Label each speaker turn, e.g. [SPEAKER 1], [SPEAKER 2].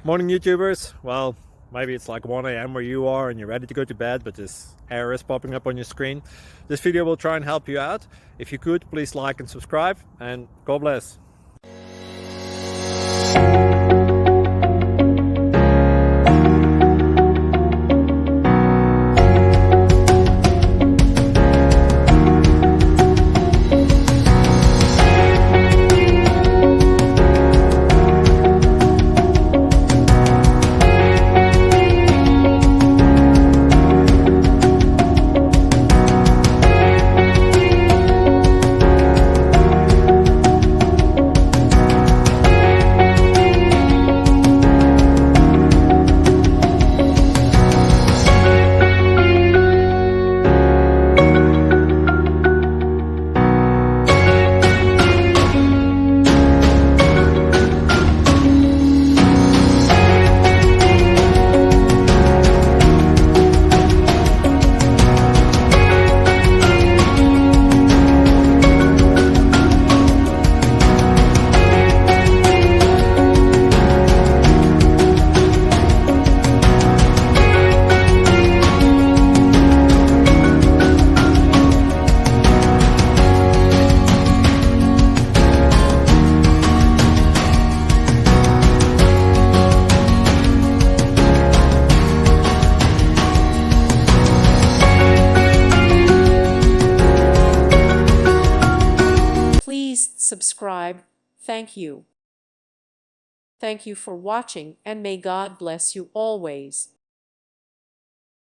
[SPEAKER 1] Morning YouTubers. Well, maybe it's like 1 a.m. where you are and you're ready to go to bed, but this error is popping up on your screen. This video will try and help you out. If you could, please like and subscribe, and God bless.
[SPEAKER 2] Please subscribe. Thank you. Thank you for watching, and may God bless you always.